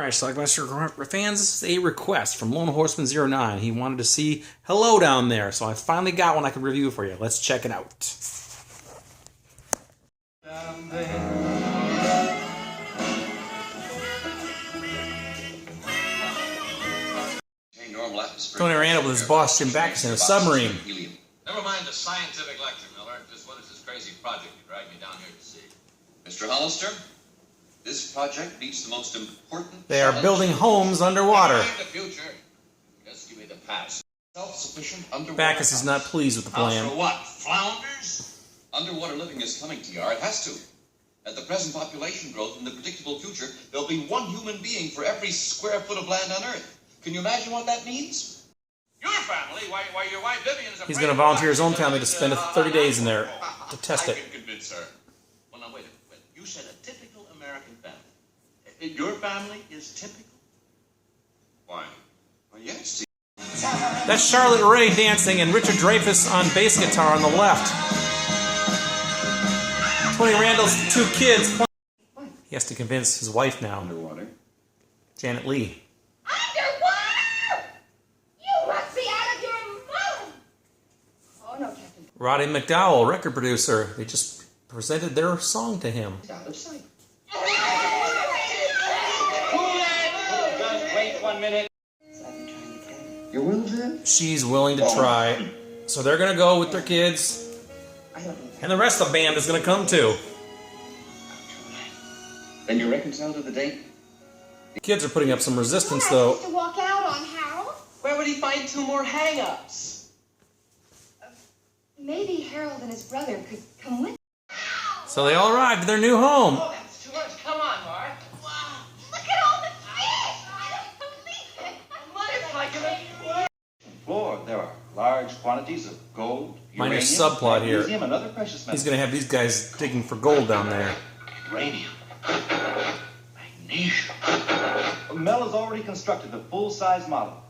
Alright, Schlockmeister fans, this is a request from Lone Horseman 09. He wanted to see Hello Down There, so I finally got one I can review for you. Let's check it out. Tony Randall with his boss Jim Backus in a submarine. Never mind the scientific lecture, Miller. Just what is this crazy project you dragged me down here to see? Mr. Hollister, this project meets the most important. They are building homes underwater. The future. Just give me the past. Self-sufficient underwater. Backus is not pleased with the plan. House for what? Flounders? Underwater living is coming, TR. It has to. At the present population growth in the predictable future, there'll be one human being for every square foot of land on Earth. Can you imagine what that means? Your family? Why your wife Vivian's He's going to volunteer his own family to spend 30 days in there to test it. I can convince her. Well, now, wait a minute. You said a typical American family. Your family is typical? Why? Well, yes. That's Charlotte Ray dancing and Richard Dreyfuss on bass guitar on the left. Tony Randall's two kids. He has to convince his wife now. Underwater. Janet Leigh. Underwater! You must be out of your mind! Oh, no, Captain. Roddy McDowell, record producer. They just presented their song to him. It's out of sight. Just wait 1 minute. You will then? She's willing to try. So they're going to go with their kids. And the rest of the band is going to come too. Then you reconcile to the date? The kids are putting up some resistance though. To walk out on Harold? Where would he find 2 more hang-ups? Maybe Harold and his brother could come with. So they all arrived at their new home. Oh, that's too much. Come on, Mark. Wow. Look at all the fish! I don't believe it! It's like an Floor, there are large quantities of gold, Minor uranium, subplot here. magnesium, and other precious metals. He's going to have these guys digging for gold down there. Uranium, magnesium. Mel has already constructed the full-size model.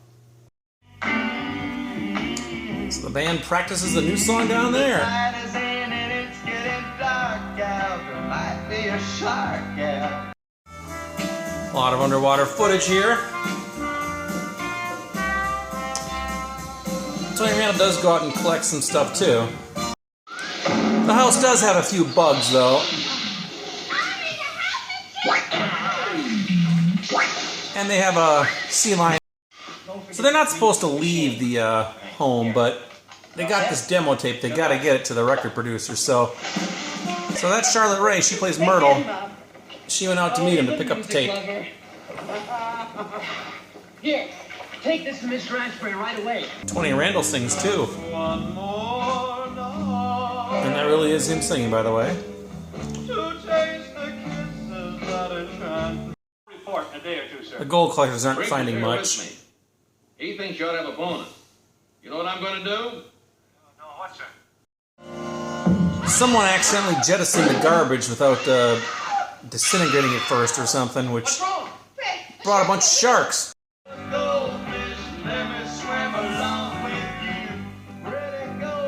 So the band practices the new song down there. A lot of underwater footage here. Tony Randall does go out and collect some stuff too. The house does have a few bugs though. And they have a sea lion. So they're not supposed to leave the home, but they got this demo tape. They got to get it to the record producer. So that's Charlotte Ray. She plays Myrtle. She went out to meet him to pick up the tape. Here, take this to Miss Raspberry right away. Tony Randall sings too. And that really is him singing, by the way. Report in a day or two, sir. The gold collectors aren't Bring finding the chair much. with me. He thinks you ought to have a bonus. You know what I'm going to do? No, what, sir? Someone accidentally jettisoned the garbage without disintegrating it first or something, which brought a bunch of sharks.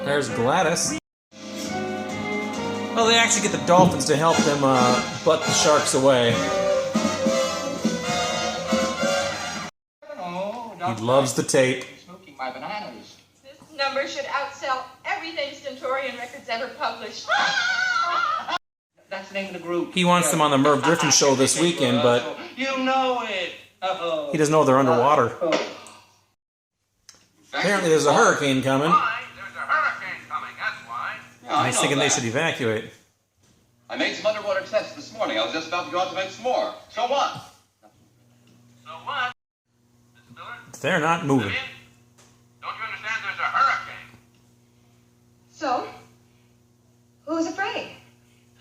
There's Gladys. Well, they actually get the dolphins to help them butt the sharks away. He loves the tape. Smoking my bananas. This number should outsell everything Stentorian Records ever published. That's the name of the group. He wants them on the Merv Griffin show this weekend, but You know it. he doesn't know they're underwater. Apparently there's a hurricane coming. Why? There's a hurricane coming, that's why. Yeah, He's thinking they should evacuate. I made some underwater tests this morning. I was just about to go out to make some more. So what? So what? Mr. Miller? They're not moving. Vivian? Don't you understand there's a hurricane? So? Who's afraid?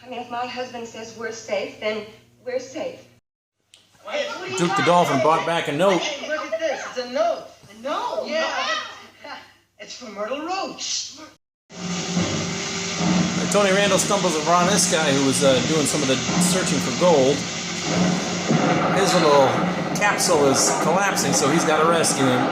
I mean, if my husband says we're safe, then we're safe. Duke the Dolphin brought back a note. Hey, look at this. It's a note. A note? Yeah. It's from Myrtle Roach. And Tony Randall stumbles upon this guy who was doing some of the searching for gold. His little capsule is collapsing, so he's got to rescue him.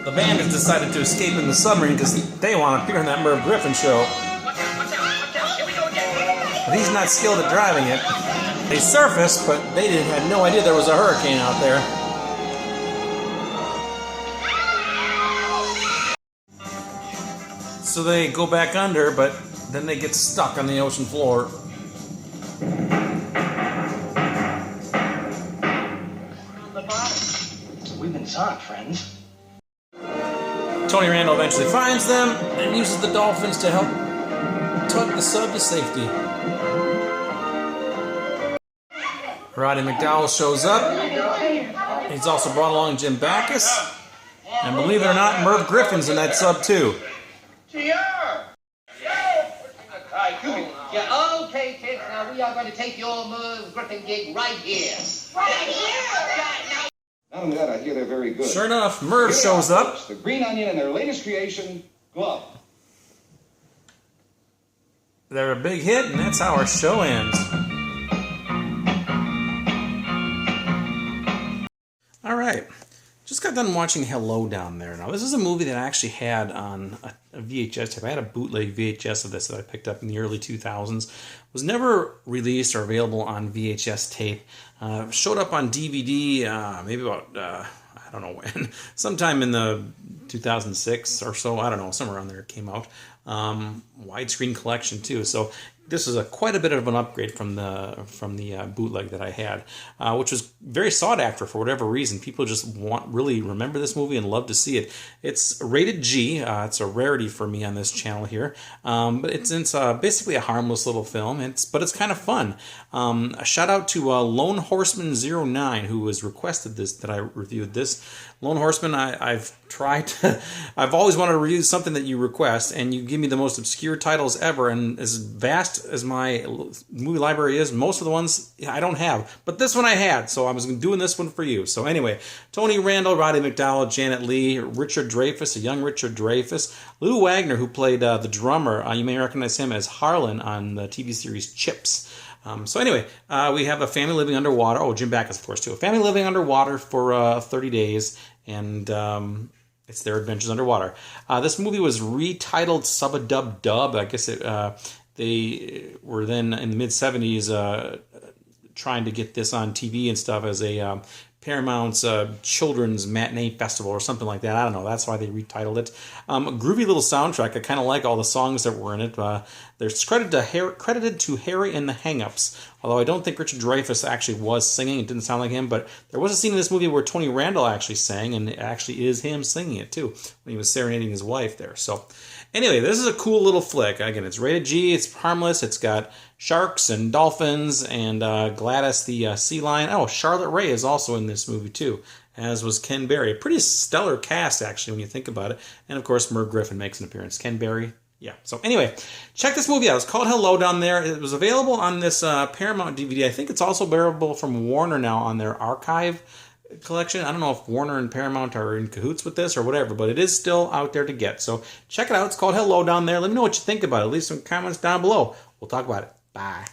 The band has decided to escape in the submarine because they want to appear in that Merv Griffin show. Watch out. Here we go again. But he's not skilled at driving it. They surfaced, but they had no idea there was a hurricane out there. So they go back under, but then they get stuck on the ocean floor. We've been sought, friends. Tony Randall eventually finds them and uses the dolphins to help tug the sub to safety. Roddy McDowell shows up. He's also brought along Jim Backus. And believe it or not, Merv Griffin's in that sub too. Yeah, okay, kids. Now we are going to take your Merv Griffin gig right here. Not only that, I hear they're very good. Sure enough, Merv shows up. The Green Onion and their latest creation, Glove. They're a big hit, and that's how our show ends. All right. Just got done watching Hello Down There. Now, this is a movie that I actually had on a VHS tape. I had a bootleg VHS of this that I picked up in the early 2000s. Was never released or available on VHS tape. Showed up on DVD maybe about, I don't know when, sometime in the 2006 or so. I don't know, somewhere around there it came out. Widescreen collection too. So this is quite a bit of an upgrade from the bootleg that I had, which was very sought after for whatever reason. People just really remember this movie and love to see it. It's rated G. It's a rarity for me on this channel here, but it's basically a harmless little film. But it's kind of fun. A shout out to Lone Horseman 09 who has requested that I reviewed this. Lone Horseman, I've always wanted to review something that you request, and you give me the most obscure titles ever, and as vast as my movie library is, most of the ones I don't have, but this one I had, so I was doing this one for you. So anyway, Tony Randall, Roddy McDowell, Janet Leigh, Richard Dreyfuss, a young Richard Dreyfuss, Lou Wagner, who played the drummer. You may recognize him as Harlan on the TV series Chips. So anyway, we have a family living underwater. Oh, Jim Backus, of course, too. A family living underwater for 30 days, and it's their adventures underwater. This movie was retitled Sub-a-Dub-Dub. I guess they were then in the mid-'70s trying to get this on TV and stuff as a Paramount's children's matinee festival or something like that. I don't know. That's why they retitled it. A groovy little soundtrack. I kind of like all the songs that were in it. There's credited to Harry and the Hang-Ups, although I don't think Richard Dreyfuss actually was singing. It didn't sound like him, but there was a scene in this movie where Tony Randall actually sang, and it actually is him singing it too when he was serenading his wife there. So anyway, this is a cool little flick. Again, it's rated G. It's harmless. It's got sharks and dolphins and Gladys the sea lion. Oh, Charlotte Rae is also in this movie too, as was Ken Berry. A pretty stellar cast, actually, when you think about it. And of course, Merv Griffin makes an appearance. Ken Berry. Yeah. So anyway, check this movie out. It's called Hello Down There. It was available on this Paramount DVD. I think it's also available from Warner now on their archive collection. I don't know if Warner and Paramount are in cahoots with this or whatever, but it is still out there to get. So check it out. It's called Hello Down There. Let me know what you think about it. Leave some comments down below. We'll talk about it. Bye.